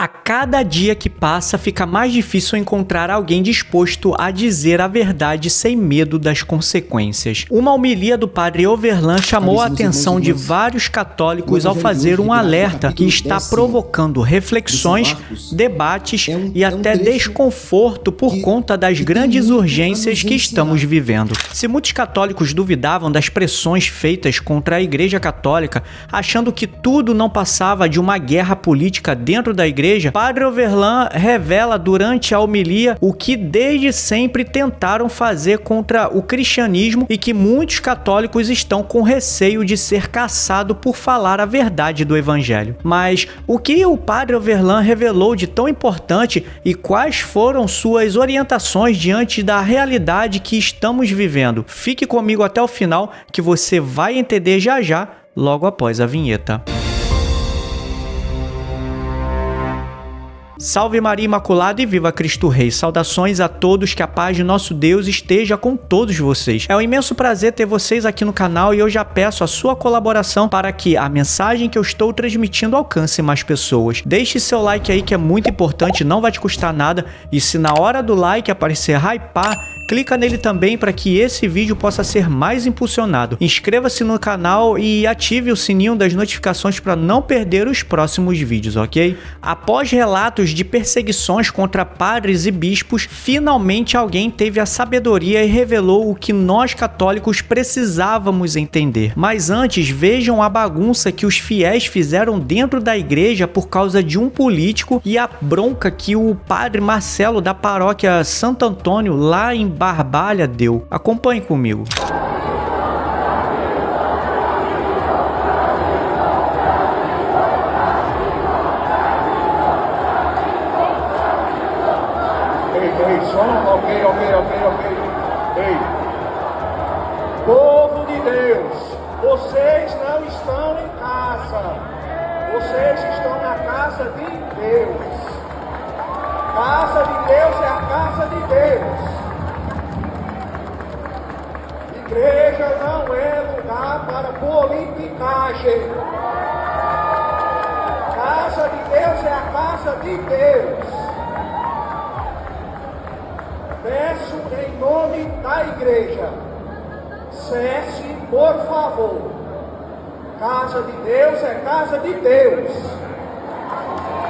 A cada dia que passa, fica mais difícil encontrar alguém disposto a dizer a verdade sem medo das consequências. Uma homilia do padre Overlan chamou a atenção de vários católicos ao fazer um alerta que está provocando reflexões, debates e até desconforto por conta das grandes urgências que estamos vivendo. Se muitos católicos duvidavam das pressões feitas contra a Igreja Católica, achando que tudo não passava de uma guerra política dentro da Igreja, Padre Overlan revela durante a homilia o que desde sempre tentaram fazer contra o cristianismo e que muitos católicos estão com receio de ser caçado por falar a verdade do evangelho. Mas o que o Padre Overlan revelou de tão importante e quais foram suas orientações diante da realidade que estamos vivendo? Fique comigo até o final que você vai entender já já, logo após a vinheta. Salve Maria Imaculada e viva Cristo Rei! Saudações a todos, que a paz de nosso Deus esteja com todos vocês. É um imenso prazer ter vocês aqui no canal e eu já peço a sua colaboração para que a mensagem que eu estou transmitindo alcance mais pessoas. Deixe seu like aí que é muito importante, não vai te custar nada, e se na hora do like aparecer hypar, clica nele também para que esse vídeo possa ser mais impulsionado. Inscreva-se no canal e ative o sininho das notificações para não perder os próximos vídeos, ok? Após relatos de perseguições contra padres e bispos, finalmente alguém teve a sabedoria e revelou o que nós católicos precisávamos entender. Mas antes, vejam a bagunça que os fiéis fizeram dentro da igreja por causa de um político e a bronca que o padre Marcelo da paróquia Santo Antônio, lá em Barbalha, deu. Acompanhe comigo. Ei, povo de Deus, vocês não estão em casa, vocês estão na casa de Deus. Casa de Deus é a casa de Deus. Igreja não é lugar para politicagem. Casa de Deus é a casa de Deus. Peço em nome da igreja, cesse, por favor. Casa de Deus é casa de Deus.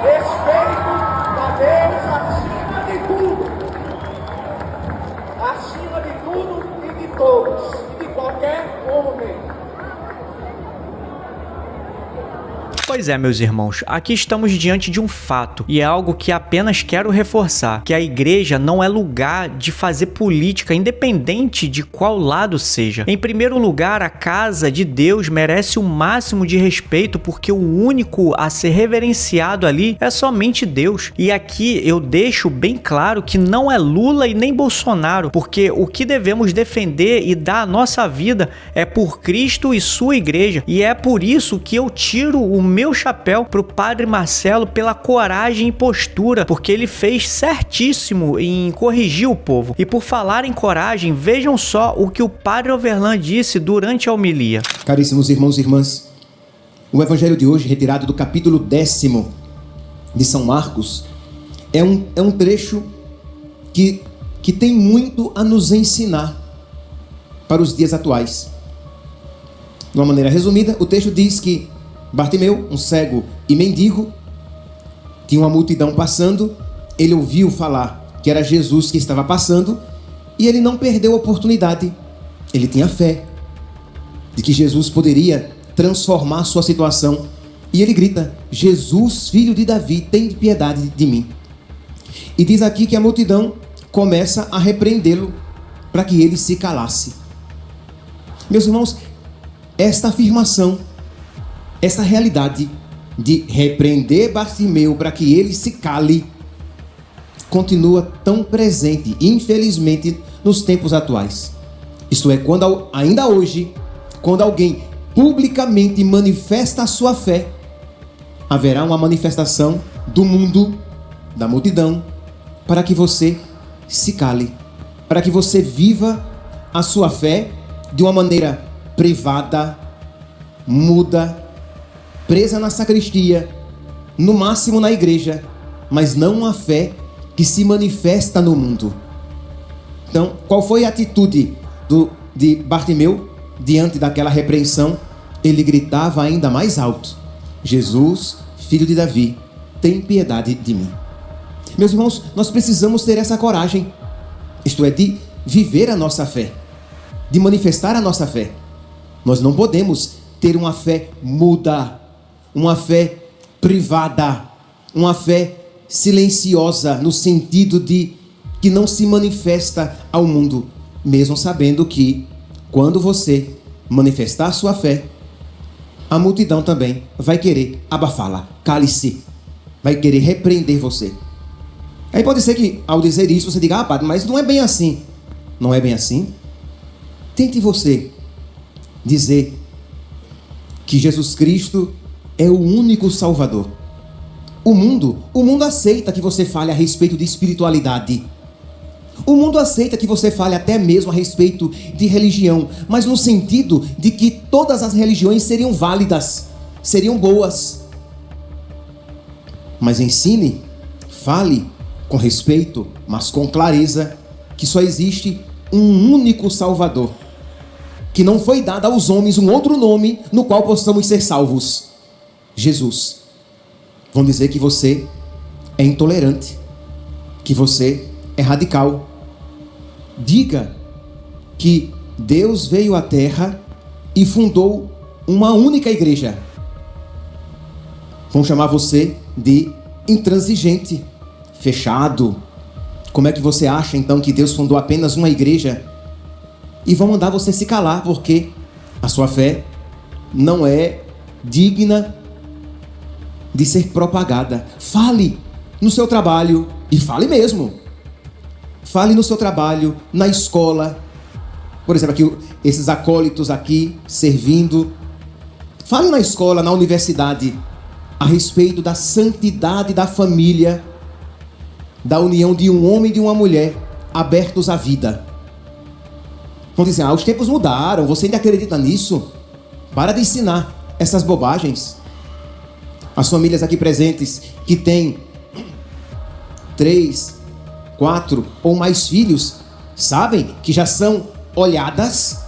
Respeito a Deus acima de tudo. Acima de tudo e de todos, e de qualquer homem. Pois é, meus irmãos, aqui estamos diante de um fato, e é algo que apenas quero reforçar, que a igreja não é lugar de fazer política, independente de qual lado seja. Em primeiro lugar, a casa de Deus merece o máximo de respeito, porque o único a ser reverenciado ali é somente Deus. E aqui eu deixo bem claro que não é Lula e nem Bolsonaro, porque o que devemos defender e dar a nossa vida é por Cristo e sua igreja, e é por isso que eu tiro o meu chapéu pro padre Marcelo pela coragem e postura, porque ele fez certíssimo em corrigir o povo. E por falar em coragem, vejam só o que o padre Overlan disse durante a homilia. Caríssimos irmãos e irmãs, o evangelho de hoje, retirado do capítulo 10º de São Marcos, é um trecho que tem muito a nos ensinar para os dias atuais. De uma maneira resumida, o texto diz que Bartimeu, um cego e mendigo, tinha uma multidão passando, ele ouviu falar que era Jesus que estava passando e ele não perdeu a oportunidade. Ele tinha fé de que Jesus poderia transformar sua situação e ele grita: Jesus, filho de Davi, tem piedade de mim. E diz aqui que a multidão começa a repreendê-lo para que ele se calasse. Meus irmãos, esta afirmação, essa realidade de repreender Bartimeu para que ele se cale, continua tão presente, infelizmente, nos tempos atuais. Isto é, quando ainda hoje, quando alguém publicamente manifesta a sua fé, haverá uma manifestação do mundo, da multidão, para que você se cale, para que você viva a sua fé de uma maneira privada, muda, presa na sacristia, no máximo na igreja, mas não uma fé que se manifesta no mundo. Então, qual foi a atitude de Bartimeu diante daquela repreensão? Ele gritava ainda mais alto: Jesus, filho de Davi, tem piedade de mim. Meus irmãos, nós precisamos ter essa coragem, isto é, de viver a nossa fé, de manifestar a nossa fé. Nós não podemos ter uma fé muda, uma fé privada, uma fé silenciosa, no sentido de que não se manifesta ao mundo, mesmo sabendo que quando você manifestar a sua fé, a multidão também vai querer abafá-la, cale-se, vai querer repreender você. Aí pode ser que ao dizer isso você diga: padre, mas não é bem assim. Não é bem assim? Tente você dizer que Jesus Cristo é o único Salvador. O mundo aceita que você fale a respeito de espiritualidade. O mundo aceita que você fale até mesmo a respeito de religião, mas no sentido de que todas as religiões seriam válidas, seriam boas. Mas ensine, fale com respeito, mas com clareza, que só existe um único Salvador, que não foi dado aos homens um outro nome no qual possamos ser salvos: Jesus. Vão dizer que você é intolerante, que você é radical. Diga que Deus veio à terra e fundou uma única igreja. Vão chamar você de intransigente, fechado. Como é que você acha então que Deus fundou apenas uma igreja? E vão mandar você se calar, porque a sua fé não é digna de ser propagada. Fale no seu trabalho, e fale mesmo. Fale no seu trabalho, na escola. Por exemplo, aqui, esses acólitos aqui servindo. Fale na escola, na universidade, a respeito da santidade da família, da união de um homem e de uma mulher, abertos à vida. Vão dizer: os tempos mudaram, você ainda acredita nisso? Para de ensinar essas bobagens. As famílias aqui presentes que têm 3, 4 ou mais filhos, sabem que já são olhadas,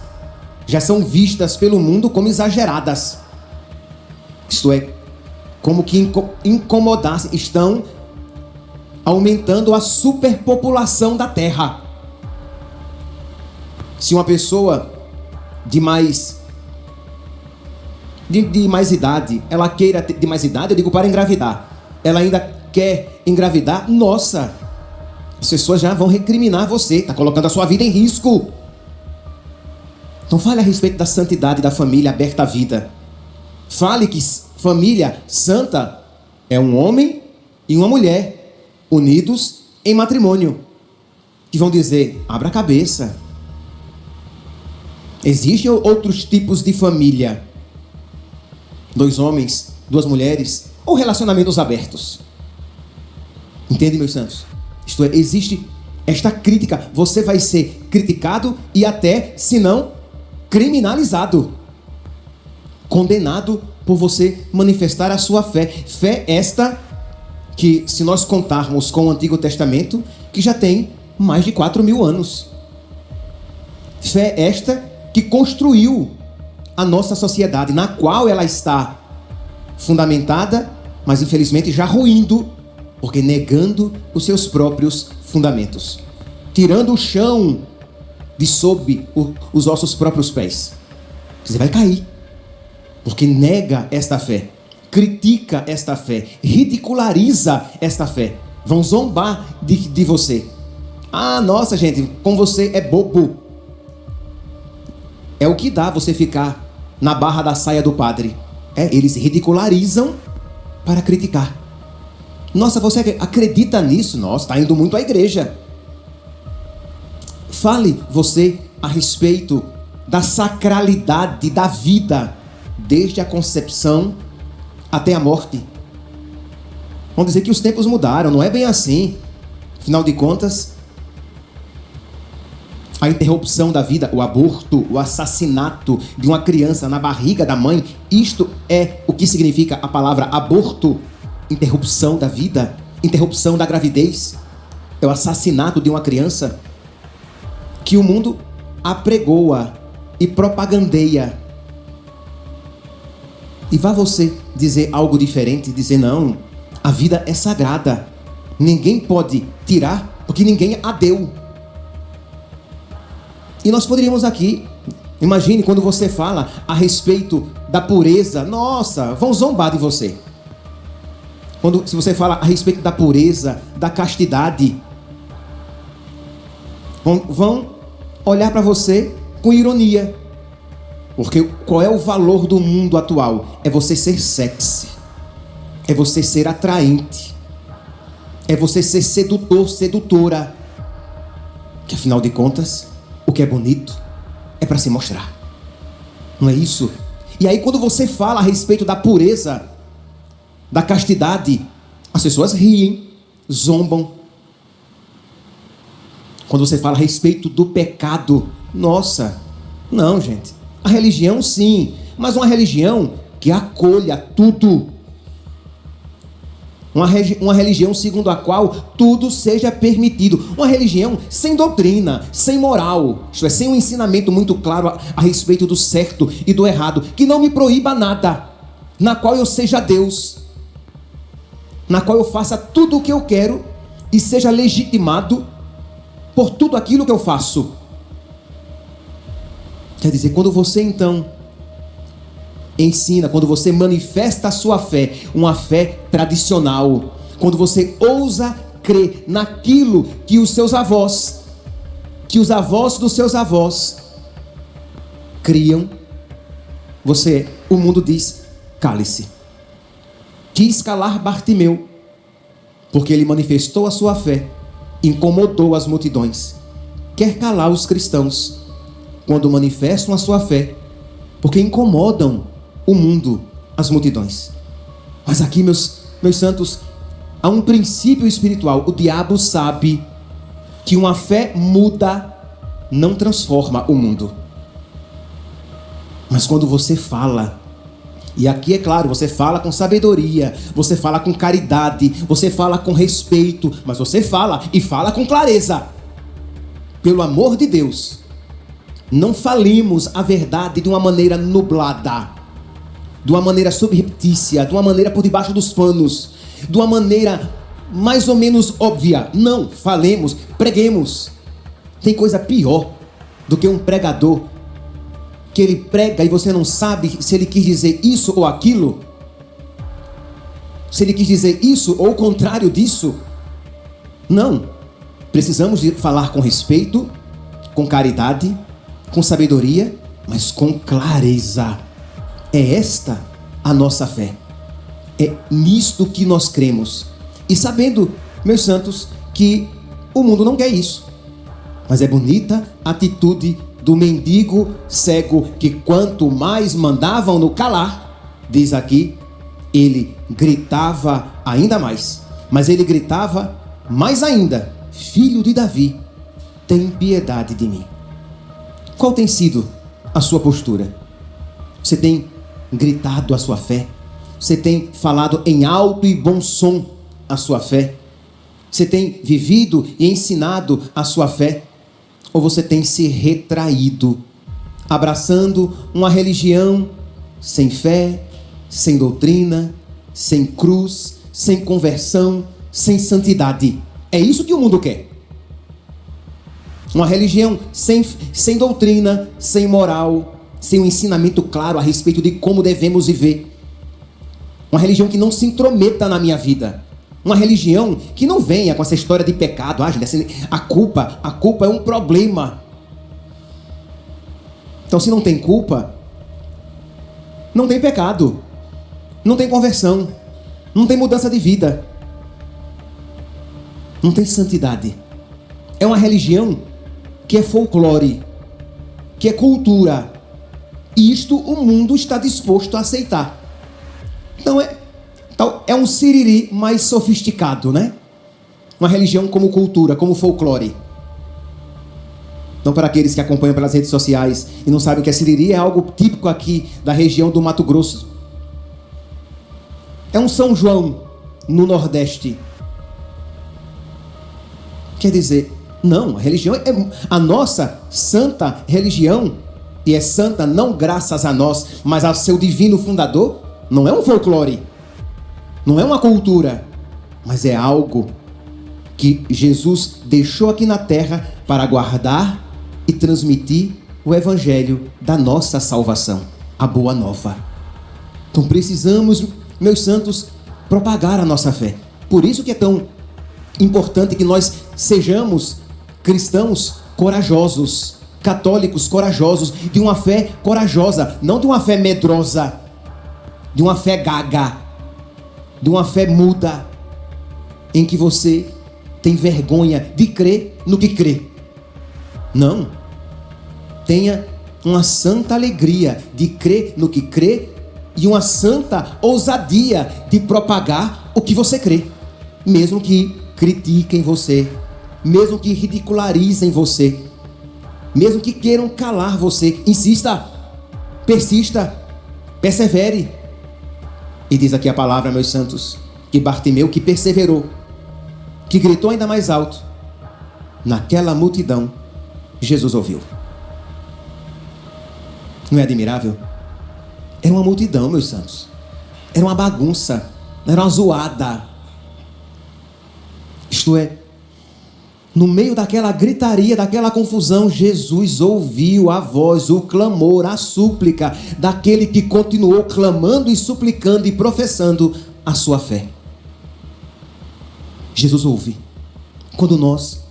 já são vistas pelo mundo como exageradas. Isto é, como que incomodassem, estão aumentando a superpopulação da Terra. Se uma pessoa de mais idade, ela queira ter de mais idade, eu digo para engravidar, ela ainda quer engravidar, nossa, as pessoas já vão recriminar você, está colocando a sua vida em risco. Então fale a respeito da santidade da família aberta à vida. Fale que família santa é um homem e uma mulher unidos em matrimônio. Que vão dizer: abra a cabeça. Existem outros tipos de família. 2 homens, 2 mulheres, ou relacionamentos abertos. Entende, meus santos? Isto é, existe esta crítica. Você vai ser criticado e até, se não, criminalizado, condenado por você manifestar a sua fé. Fé esta que, se nós contarmos com o Antigo Testamento, que já tem mais de 4.000 anos. Fé esta que construiu a nossa sociedade, na qual ela está fundamentada, mas infelizmente já ruindo, porque negando os seus próprios fundamentos, tirando o chão de sob os nossos próprios pés. Você vai cair, porque nega esta fé, critica esta fé, ridiculariza esta fé. Vão zombar de você. Nossa, gente, com você é bobo. É o que dá você ficar na barra da saia do padre. Eles ridicularizam para criticar. Nossa, você acredita nisso? Nossa, está indo muito à igreja. Fale você a respeito da sacralidade da vida, desde a concepção até a morte. Vão dizer que os tempos mudaram, não é bem assim. Afinal de contas, a interrupção da vida, o aborto, o assassinato de uma criança na barriga da mãe, isto é o que significa a palavra aborto, interrupção da vida. interrupção da gravidez, é o assassinato de uma criança, que o mundo apregoa e propagandeia. E vá você dizer algo diferente, dizer não, a vida é sagrada, ninguém pode tirar, porque ninguém a deu. E nós poderíamos aqui, imagine quando você fala a respeito da pureza, nossa, vão zombar de você. Se você fala a respeito da pureza, da castidade, vão olhar para você com ironia. Porque qual é o valor do mundo atual? É você ser sexy, é você ser atraente, é você ser sedutor, sedutora. Que afinal de contas, o que é bonito é para se mostrar. Não é isso? E aí quando você fala a respeito da pureza, da castidade, as pessoas riem, zombam. Quando você fala a respeito do pecado, nossa, não, gente. A religião sim, mas uma religião que acolha tudo. Uma religião segundo a qual tudo seja permitido. Uma religião sem doutrina, sem moral, isto é, sem um ensinamento muito claro a respeito do certo e do errado, que não me proíba nada, na qual eu seja Deus, na qual eu faça tudo o que eu quero e seja legitimado por tudo aquilo que eu faço. Quer dizer, quando você então ensina, quando você manifesta a sua fé, uma fé tradicional, quando você ousa crer naquilo que os avós dos seus avós criam, o mundo diz, cale-se. Quis calar Bartimeu, porque ele manifestou a sua fé, incomodou as multidões. Quer calar os cristãos quando manifestam a sua fé, porque incomodam o mundo, as multidões. Mas aqui, meus santos, há um princípio espiritual. O diabo sabe que uma fé muda não transforma o mundo. Mas quando você fala, e aqui é claro, você fala com sabedoria, você fala com caridade, você fala com respeito, mas você fala e fala com clareza. Pelo amor de Deus, não falemos a verdade de uma maneira nublada, de uma maneira subreptícia, de uma maneira por debaixo dos panos, de uma maneira mais ou menos óbvia. Não, falemos, preguemos. Tem coisa pior do que um pregador que ele prega e você não sabe se ele quis dizer isso ou aquilo, se ele quis dizer isso ou o contrário disso. Não, precisamos de falar com respeito, com caridade, com sabedoria, mas com clareza. É esta a nossa fé, é nisto que nós cremos, e sabendo, meus santos, que o mundo não quer isso, mas é bonita a atitude do mendigo cego, que quanto mais mandavam-no calar, diz aqui, ele gritava ainda mais, mas ele gritava mais ainda, filho de Davi, tem piedade de mim. Qual tem sido a sua postura? Você tem gritado a sua fé? Você tem falado em alto e bom som a sua fé? Você tem vivido e ensinado a sua fé? Ou você tem se retraído, abraçando uma religião sem fé, sem doutrina, sem cruz, sem conversão, sem santidade? É isso que o mundo quer. Uma religião sem doutrina, sem moral, sem um ensinamento claro a respeito de como devemos viver. Uma religião que não se intrometa na minha vida. Uma religião que não venha com essa história de pecado. A culpa é um problema. Então, se não tem culpa, não tem pecado, não tem conversão, não tem mudança de vida, não tem santidade. É uma religião que é folclore, que é cultura. E isto o mundo está disposto a aceitar. Então é um siriri mais sofisticado, né? Uma religião como cultura, como folclore. Não para aqueles que acompanham pelas redes sociais e não sabem que a siriri é algo típico aqui da região do Mato Grosso. É um São João no Nordeste. Quer dizer, não, a religião a nossa santa religião, e é santa não graças a nós, mas ao seu divino fundador, não é um folclore, não é uma cultura, mas é algo que Jesus deixou aqui na terra para guardar e transmitir o evangelho da nossa salvação, a boa nova. Então precisamos, meus santos, propagar a nossa fé. Por isso que é tão importante que nós sejamos cristãos corajosos, católicos corajosos, de uma fé corajosa, não de uma fé medrosa, de uma fé gaga, de uma fé muda, em que você tem vergonha de crer no que crê. Não. Tenha uma santa alegria de crer no que crê e uma santa ousadia de propagar o que você crê, mesmo que critiquem você, mesmo que ridicularizem você, mesmo que queiram calar você. Insista, persista, persevere. E diz aqui a palavra, meus santos, que Bartimeu, que perseverou, que gritou ainda mais alto, naquela multidão, Jesus ouviu. Não é admirável? Era uma multidão, meus santos. Era uma bagunça, era uma zoada. Isto é, no meio daquela gritaria, daquela confusão, Jesus ouviu a voz, o clamor, a súplica daquele que continuou clamando e suplicando e professando a sua fé. Jesus ouve quando nós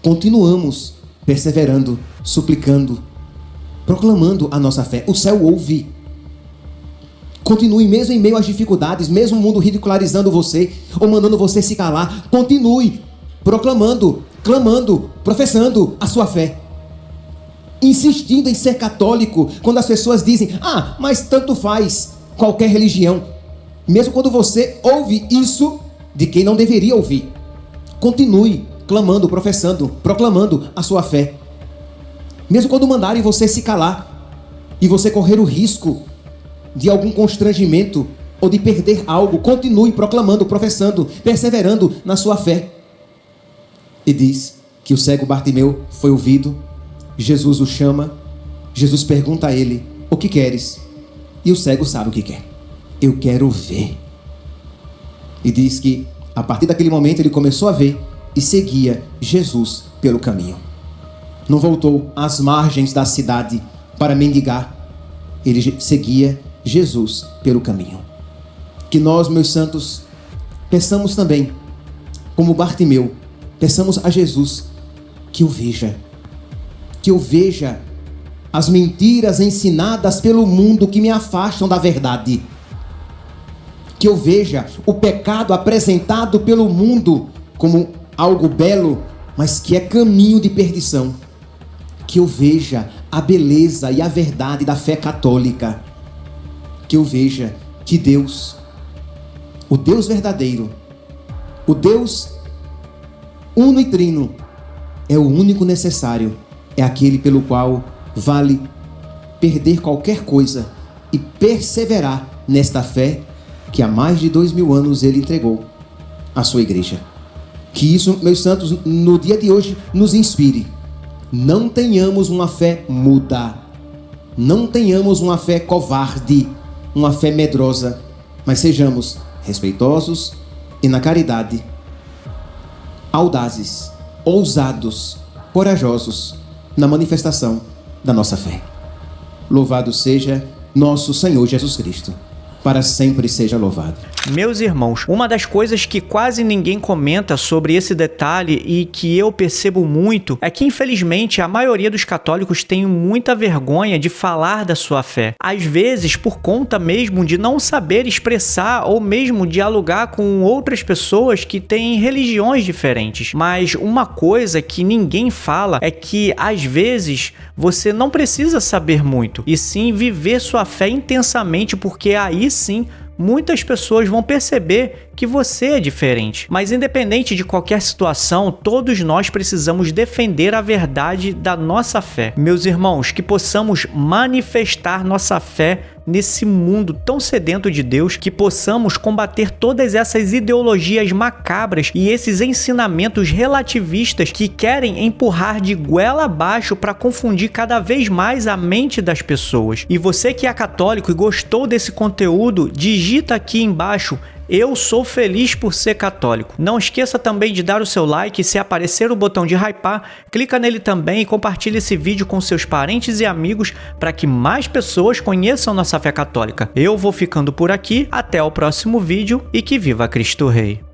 continuamos perseverando, suplicando, proclamando a nossa fé. O céu ouve. Continue mesmo em meio às dificuldades, mesmo o mundo ridicularizando você ou mandando você se calar. Continue proclamando, clamando, professando a sua fé. Insistindo em ser católico quando as pessoas dizem: ah, mas tanto faz qualquer religião. Mesmo quando você ouve isso de quem não deveria ouvir. Continue clamando, professando, proclamando a sua fé. Mesmo quando mandarem você se calar e você correr o risco de algum constrangimento ou de perder algo, continue proclamando, professando, perseverando na sua fé. E diz que o cego Bartimeu foi ouvido, Jesus o chama, Jesus pergunta a ele: o que queres? E o cego sabe o que quer: eu quero ver. E diz que a partir daquele momento ele começou a ver e seguia Jesus pelo caminho. Não voltou às margens da cidade para mendigar, ele seguia Jesus pelo caminho. Que nós, meus santos, peçamos também, como Bartimeu, peçamos a Jesus que o veja, que eu veja as mentiras ensinadas pelo mundo que me afastam da verdade, que eu veja o pecado apresentado pelo mundo como algo belo, mas que é caminho de perdição, que eu veja a beleza e a verdade da fé católica, que eu veja que Deus, o Deus verdadeiro, o Deus uno e trino, é o único necessário, é aquele pelo qual vale perder qualquer coisa e perseverar nesta fé que há mais de 2000 anos ele entregou à sua igreja. Que isso, meus santos, no dia de hoje nos inspire. Não tenhamos uma fé muda, não tenhamos uma fé covarde, uma fé medrosa, mas sejamos respeitosos e na caridade, audazes, ousados, corajosos na manifestação da nossa fé. Louvado seja nosso Senhor Jesus Cristo. Para sempre seja louvado. Meus irmãos, uma das coisas que quase ninguém comenta sobre esse detalhe e que eu percebo muito é que, infelizmente, a maioria dos católicos tem muita vergonha de falar da sua fé. Às vezes, por conta mesmo de não saber expressar ou mesmo dialogar com outras pessoas que têm religiões diferentes. Mas uma coisa que ninguém fala é que, às vezes, você não precisa saber muito, e sim viver sua fé intensamente, porque aí sim muitas pessoas vão perceber que você é diferente. Mas independente de qualquer situação, todos nós precisamos defender a verdade da nossa fé. Meus irmãos, que possamos manifestar nossa fé nesse mundo tão sedento de Deus, que possamos combater todas essas ideologias macabras e esses ensinamentos relativistas que querem empurrar de goela abaixo para confundir cada vez mais a mente das pessoas. E você que é católico e gostou desse conteúdo, digita aqui embaixo: eu sou feliz por ser católico. Não esqueça também de dar o seu like e, se aparecer o botão de hypar, clica nele também e compartilhe esse vídeo com seus parentes e amigos para que mais pessoas conheçam nossa fé católica. Eu vou ficando por aqui, até o próximo vídeo e que viva Cristo Rei!